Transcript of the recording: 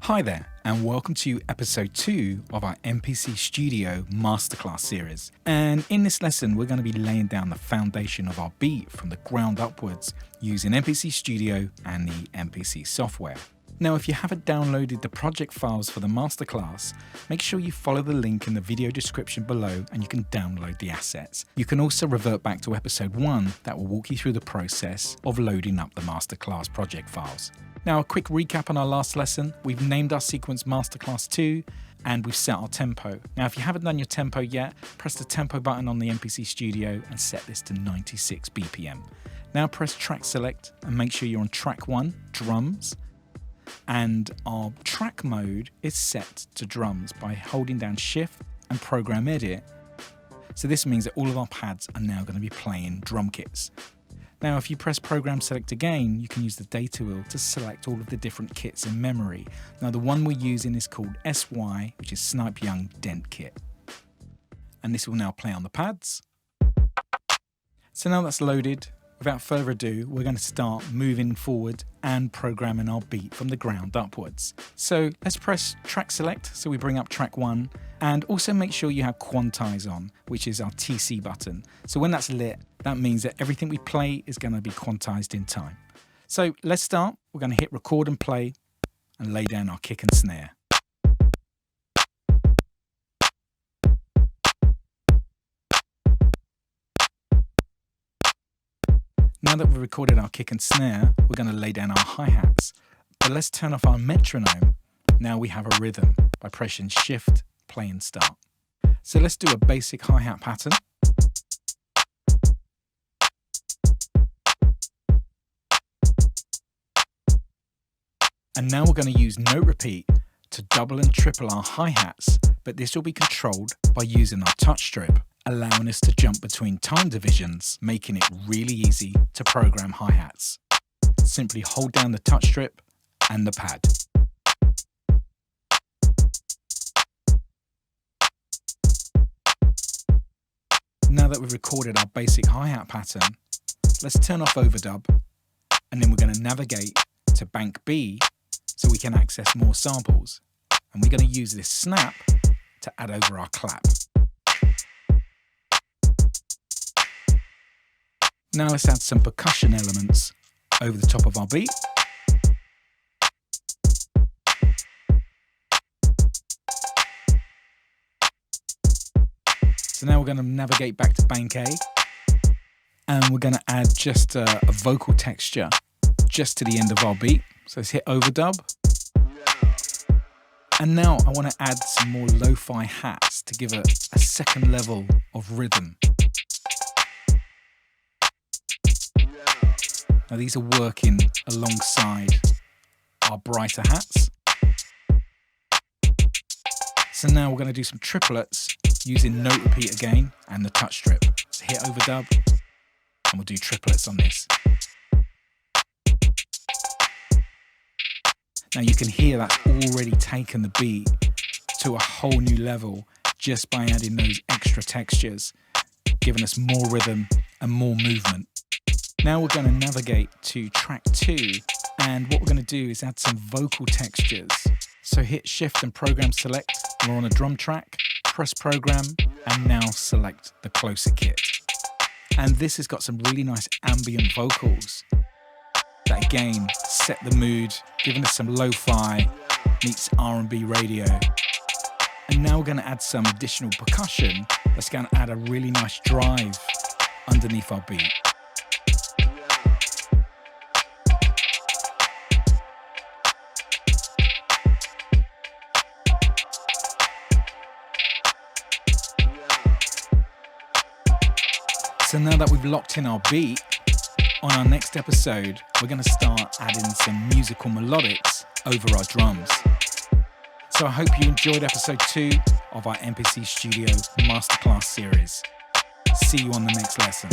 Hi there, and welcome to episode 2 of our MPC Studio Masterclass series. And in this lesson, we're going to be laying down the foundation of our beat from the ground upwards using MPC Studio and the MPC software. Now, if you haven't downloaded the project files for the masterclass, make sure you follow the link in the video description below and you can download the assets. You can also revert back to episode 1 that will walk you through the process of loading up the masterclass project files. Now, a quick recap on our last lesson. We've named our sequence Masterclass 2 and we've set our tempo. Now, if you haven't done your tempo yet, press the tempo button on the MPC Studio and set this to 96 BPM. Now press track select and make sure you're on track 1, drums. And our track mode is set to drums by holding down shift and program edit. So this means that all of our pads are now going to be playing drum kits. Now, if you press program select again, you can use the data wheel to select all of the different kits in memory. Now, the one we're using is called SY, which is Snipe Young Dent Kit. And this will now play on the pads. So now that's loaded, without further ado, we're going to start moving forward and programming our beat from the ground upwards. So let's press track select, so we bring up track 1, and also make sure you have quantize on, which is our TC button. So when that's lit, that means that everything we play is going to be quantized in time. So let's start. We're going to hit record and play and lay down our kick and snare. Now that we've recorded our kick and snare, we're going to lay down our hi-hats. But let's turn off our metronome. Now we have a rhythm by pressing shift, play and start. So let's do a basic hi-hat pattern. And now we're going to use note repeat to double and triple our hi-hats, but this will be controlled by using our touch strip, allowing us to jump between time divisions, making it really easy to program hi-hats. Simply hold down the touch strip and the pad. Now that we've recorded our basic hi-hat pattern, let's turn off overdub, and then we're going to navigate to bank B so we can access more samples. And we're going to use this snap to add over our clap. Now let's add some percussion elements over the top of our beat. So now we're going to navigate back to bank A, and we're going to add just a vocal texture just to the end of our beat. So let's hit overdub. And now I want to add some more lo-fi hats to give a second level of rhythm. Now these are working alongside our brighter hats. So now we're going to do some triplets using note repeat again and the touch strip. So hit overdub and we'll do triplets on this. Now you can hear that's already taken the beat to a whole new level just by adding those extra textures, giving us more rhythm and more movement. Now we're going to navigate to track 2, and what we're going to do is add some vocal textures. So hit shift and program select. We're on a drum track, press program, and now select the closer kit. And this has got some really nice ambient vocals that again set the mood, giving us some lo-fi meets R&B radio. And now we're going to add some additional percussion that's going to add a really nice drive underneath our beat. So now that we've locked in our beat, on our next episode, we're going to start adding some musical melodics over our drums. So I hope you enjoyed episode 2 of our MPC Studio Masterclass series. See you on the next lesson.